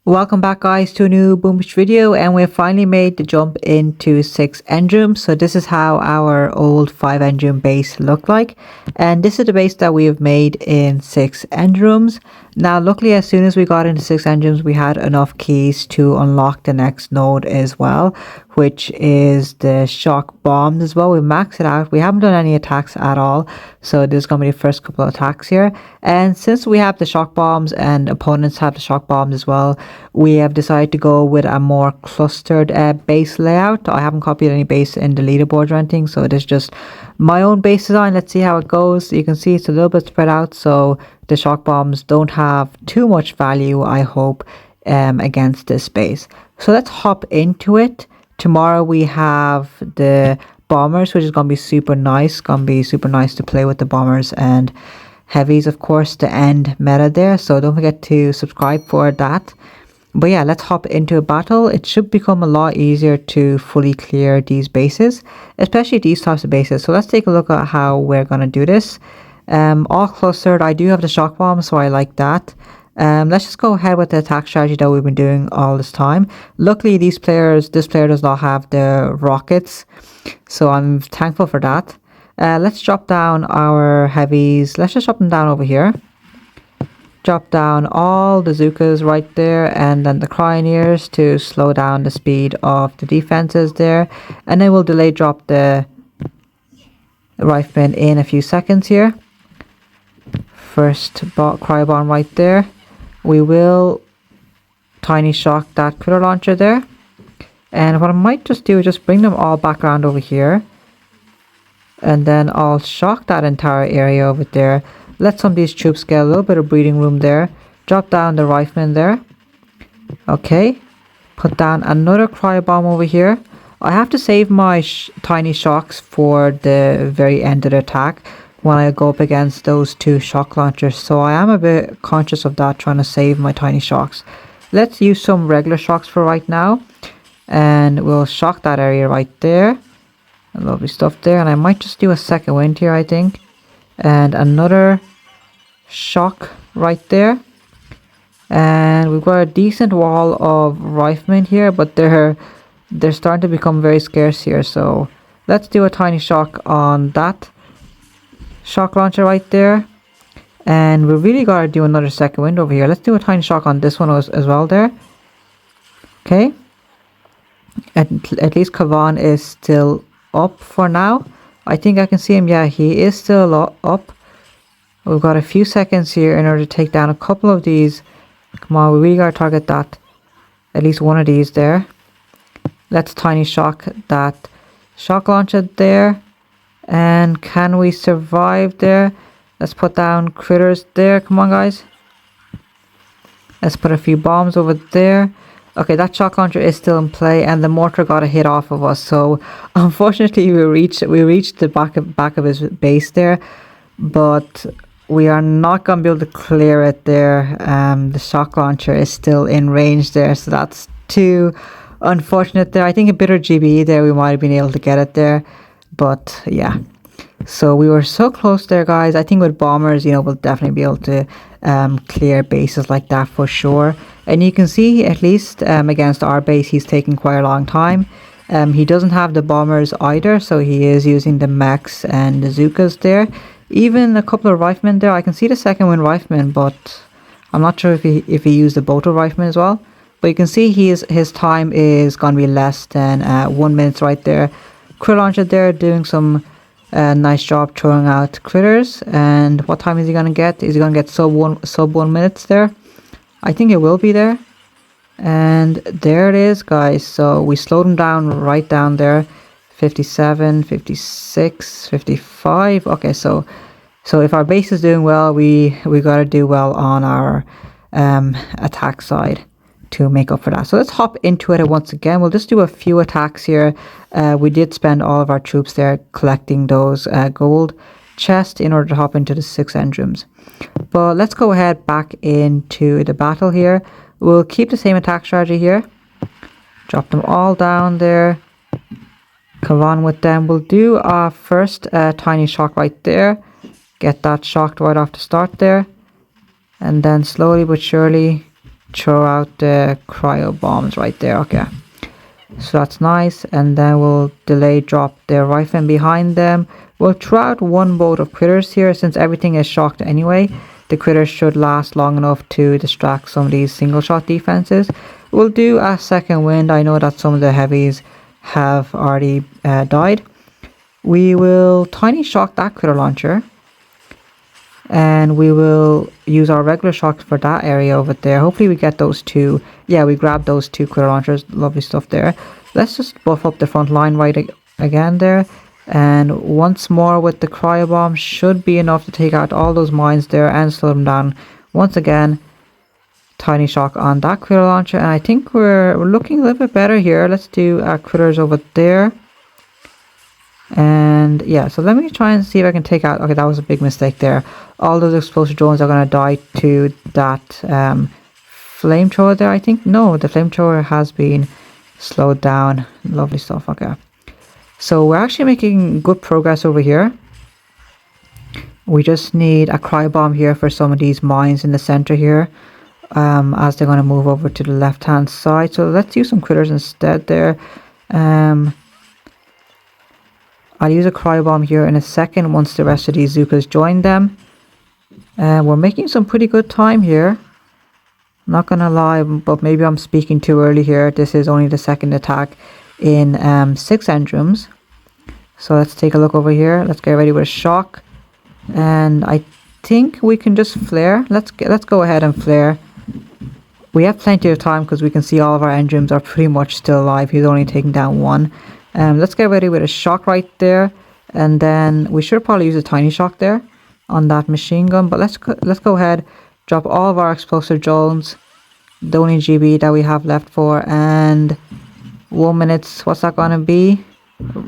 Welcome back guys to a new Boomish video, and we've finally made the jump into 6 Endrooms. So this is how our old 5 Endroom base looked like, and this is the base that we have made in 6 Endrooms. Now luckily as soon as we got into 6 Endrooms we had enough keys to unlock the next node as well, which is the shock bombs as well. We maxed it out. We haven't done any attacks at all, so this is going to be the first couple of attacks here. And since we have the shock bombs and opponents have the shock bombs as well, we have decided to go with a more clustered base layout. I haven't copied any base in the leaderboard or anything, so it is just my own base design. Let's see how it goes. You can see it's a little bit spread out, so the shock bombs don't have too much value, I hope, against this base. So let's hop into it. Tomorrow we have the bombers, which is going to be super nice. Going to be super nice to play with the bombers and heavies, of course, to end meta there. So don't forget to subscribe for that. But yeah, let's hop into a battle. It should become a lot easier to fully clear these bases, especially these types of bases. So let's take a look at how we're going to do this. All clustered. I do have the shock bomb, so I like that. Let's just go ahead with the attack strategy that we've been doing all this time. Luckily, this player does not have the rockets, so I'm thankful for that. Let's drop down our heavies. Let's just drop them down over here. Drop down all the Zookas right there, and then the Cryoneers to slow down the speed of the defenses there. And then we'll delay drop the Rifleman in a few seconds here. First Cryo Bomb right there. We will tiny shock that critter launcher there. And what I might just do is just bring them all back around over here. And then I'll shock that entire area over there. Let some of these troops get a little bit of breathing room there. Drop down the Rifleman there. Okay. Put down another Cryo Bomb over here. I have to save my tiny shocks for the very end of the attack when I go up against those two shock launchers. So I am a bit conscious of that, trying to save my tiny shocks. Let's use some regular shocks for right now. And we'll shock that area right there. Lovely stuff there. And I might just do a second wind here, I think. And another shock right there. And we've got a decent wall of Riflemen here, but they're starting to become very scarce here. So let's do a tiny shock on that shock launcher right there. And we really got to do another second wind over here. Let's do a tiny shock on this one as well there. Okay. At least Kavan is still up for now. I think I can see him. Yeah, he is still up. We've got a few seconds here in order to take down a couple of these. Come on, we really got to target that. At least one of these there. Let's tiny shock that shock launcher there. And can we survive there? Let's put down critters there. Come on, guys. Let's put a few bombs over there. Okay, that shock launcher is still in play, and the mortar got a hit off of us. So unfortunately, we reached the back of his base there, but we are not gonna be able to clear it there. The shock launcher is still in range there, so that's too unfortunate there. I think a bitter GBE there, we might have been able to get it there, but yeah. So we were so close there, guys. I think with bombers, we'll definitely be able to clear bases like that for sure. And you can see, at least against our base, he's taking quite a long time. He doesn't have the bombers either, so he is using the mechs and the Zookas there. Even a couple of Riflemen there. I can see the second wind Rifleman, but I'm not sure if he used the Boto Rifleman as well. But you can see his time is going to be less than 1 minute right there. Critter launcher there doing some nice job throwing out critters. And what time is he going to get? Is he going to get sub 1 minutes there? I think it will be there. And there it is, guys. So we slowed him down right down there. 57, 56, 55. Okay, so if our base is doing well, we got to do well on our attack side to make up for that. So let's hop into it once again. We'll just do a few attacks here. We did spend all of our troops there collecting those gold chests in order to hop into the 6 Endrooms. But let's go ahead back into the battle here. We'll keep the same attack strategy here. Drop them all down there. Come on with them. We'll do our first tiny shock right there. Get that shocked right off the start there. And then slowly but surely throw out the cryo bombs right there. Okay, so that's nice. And then we'll delay drop their rifle behind them. We'll throw out one boat of critters here. Since everything is shocked anyway, the critters should last long enough to distract some of these single shot defenses. We'll do a second wind. I know that some of the heavies have already died. We will tiny shock that critter launcher, and we will use our regular shocks for that area over there. Hopefully we get those two. Yeah, we grabbed those two critter launchers. Lovely stuff there. Let's just buff up the front line right again there. And once more with the cryo bomb should be enough to take out all those mines there and slow them down. Once again, tiny shock on that critter launcher, and I think we're looking a little bit better here. Let's do our critters over there. And yeah, so let me try and see if I can take out. Okay, that was a big mistake there. All those explosive drones are going to die to that flamethrower there, I think. No, the flamethrower has been slowed down. Lovely stuff. Okay, so we're actually making good progress over here. We just need a cryo bomb here for some of these mines in the center here, as they're going to move over to the left hand side. So let's use some critters instead there. I'll use a cryo bomb here in a second once the rest of these Zookas join them. We're making some pretty good time here. Not gonna lie, but maybe I'm speaking too early here. This is only the second attack in 6 Endrums. So let's take a look over here. Let's get ready with a shock. And I think we can just flare. Let's go ahead and flare. We have plenty of time because we can see all of our Endrums are pretty much still alive. He's only taking down one. Let's get ready with a shock right there, and then we should probably use a tiny shock there on that machine gun. But let's go ahead, drop all of our explosive drones, the only GB that we have left for, and 1 minute. What's that gonna be?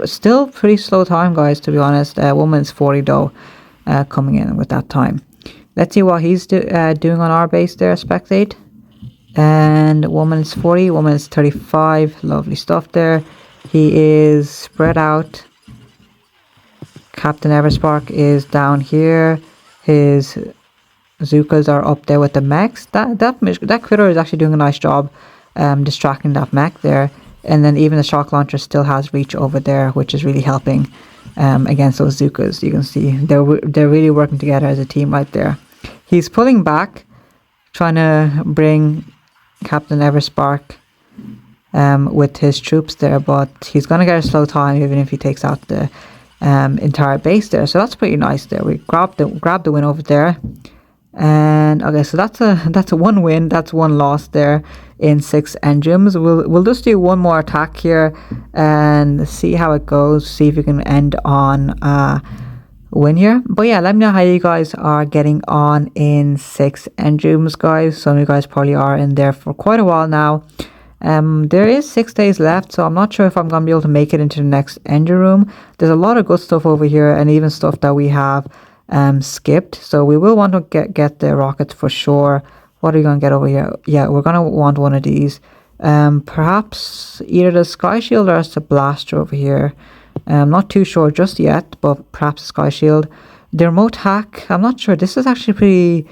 Still pretty slow time, guys. To be honest, 1 minute 40 though, coming in with that time. Let's see what he's doing on our base there. Spectate, and 1 minute 40, 1 minute 35. Lovely stuff there. He is spread out. Captain Everspark is down here. His Zookas are up there with the mechs. That critter is actually doing a nice job distracting that mech there. And then even the shock launcher still has reach over there, which is really helping against those Zookas. You can see they're really working together as a team right there. He's pulling back, trying to bring Captain Everspark with his troops there, but he's gonna get a slow time even if he takes out the entire base there. So that's pretty nice there. We grabbed the win over there. And okay, so that's a 1 win, that's 1 loss there in 6 Endrums. We'll just do one more attack here and see how it goes, see if we can end on a win here. But yeah, let me know how you guys are getting on in 6 Endrums, guys. Some of you guys probably are in there for quite a while now. There is 6 days left, so I'm not sure if I'm gonna be able to make it into the next Ender room. There's a lot of good stuff over here, and even stuff that we have skipped, so we will want to get the rockets for sure. What are you gonna get over here? Yeah, we're gonna want one of these. Perhaps either the Sky Shield or the blaster over here. I'm not too sure just yet, but perhaps Sky Shield. The remote hack, I'm not sure. This is actually pretty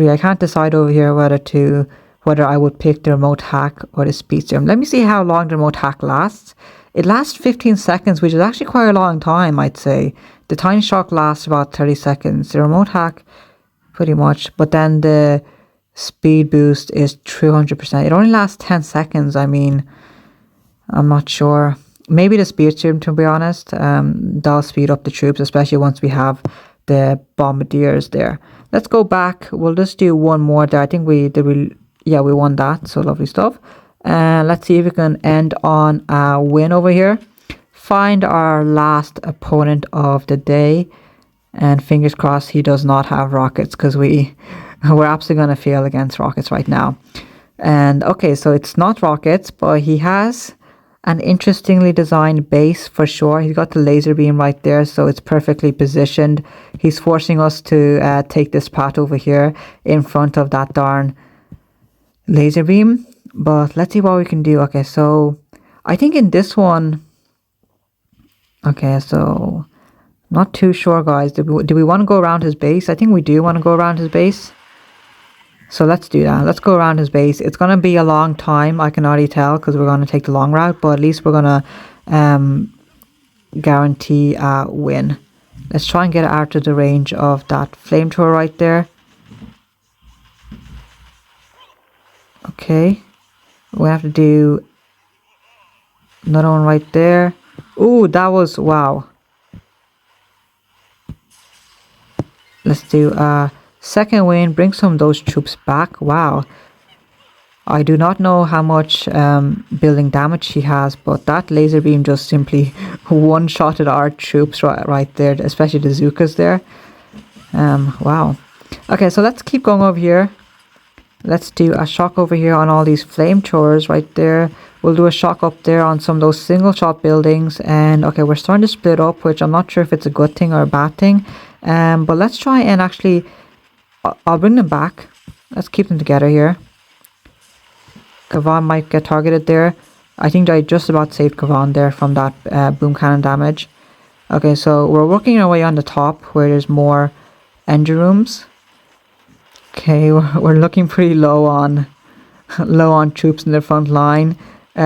I can't decide over here whether I would pick the remote hack or the speed serum. Let me see how long the remote hack lasts. It lasts 15 seconds, which is actually quite a long time, I'd say. The tiny shock lasts about 30 seconds. The remote hack, pretty much. But then the speed boost is 300%. It only lasts 10 seconds. I mean, I'm not sure. Maybe the speed serum, to be honest. That'll speed up the troops, especially once we have the bombardiers there. Let's go back. We'll just do one more there. I think we won that. So lovely stuff. And let's see if we can end on a win over here. Find our last opponent of the day. And fingers crossed he does not have rockets, because we're absolutely going to fail against rockets right now. And okay, so it's not rockets, but he has an interestingly designed base for sure. He's got the laser beam right there, so it's perfectly positioned. He's forcing us to take this path over here in front of that darn laser beam. But let's see what we can do. Okay, so I think in this one, okay, so not too sure, guys. Do we want to go around his base? I think we do want to go around his base. So let's do that. Let's go around his base. It's going to be a long time, I can already tell, because we're going to take the long route. But at least we're going to guarantee a win. Let's try and get out of the range of that flamethrower right there. Okay. We have to do another one right there. Ooh, that was... wow. Let's do a second win. Bring some of those troops back. Wow. I do not know how much building damage he has, but that laser beam just simply one-shotted our troops right there, especially the Zookas there. Wow. Okay, so let's keep going over here. Let's do a shock over here on all these flamethrowers right there. We'll do a shock up there on some of those single shot buildings. And okay, we're starting to split up, which I'm not sure if it's a good thing or a bad thing. But let's try and actually... I'll bring them back. Let's keep them together here. Kavan might get targeted there. I think I just about saved Kavan there from that boom cannon damage. Okay, so we're working our way on the top where there's more engine rooms. Okay, we're looking pretty low on troops in the front line.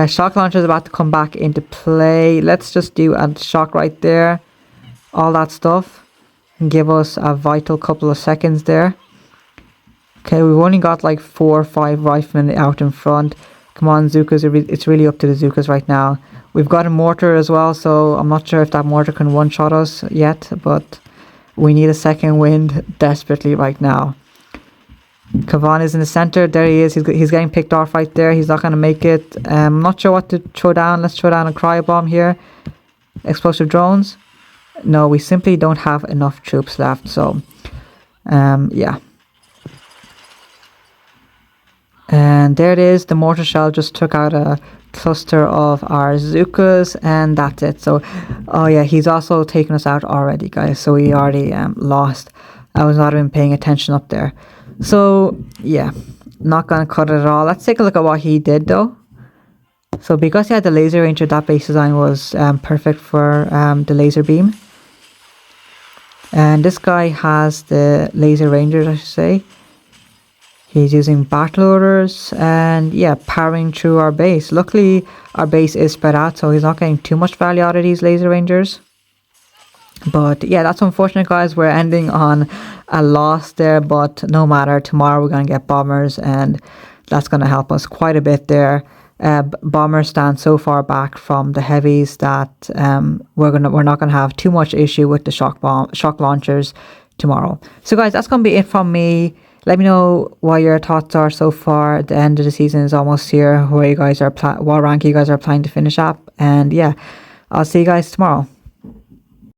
Shock launcher is about to come back into play. Let's just do a shock right there. All that stuff. Give us a vital couple of seconds there. Okay, we've only got like 4 or 5 riflemen out in front. Come on, Zookas. It's really up to the Zookas right now. We've got a mortar as well, so I'm not sure if that mortar can one-shot us yet, but we need a second wind desperately right now. Kavan is in the center. There he is. He's getting picked off right there. He's not going to make it. I'm not sure what to throw down. Let's throw down a cryo-bomb here. Explosive drones. No, we simply don't have enough troops left. So, yeah. And there it is. The mortar shell just took out a cluster of our Zookas, and that's it. So, oh yeah, he's also taken us out already, guys. So we already lost. I was not even paying attention up there. So, yeah, not going to cut it at all. Let's take a look at what he did, though. So, because he had the laser ranger, that base design was perfect for the laser beam. And this guy has the laser rangers, I should say. He's using battle orders and, yeah, powering through our base. Luckily, our base is spread out, so he's not getting too much value out of these laser rangers. But yeah, that's unfortunate, guys. We're ending on a loss there, but no matter. Tomorrow we're going to get bombers, and that's going to help us quite a bit there. Bombers stand so far back from the heavies that we're not going to have too much issue with the shock launchers tomorrow. So guys, that's going to be it from me. Let me know what your thoughts are so far. The end of the season is almost here. Where you guys are, what rank you guys are planning to finish up, and yeah, I'll see you guys tomorrow.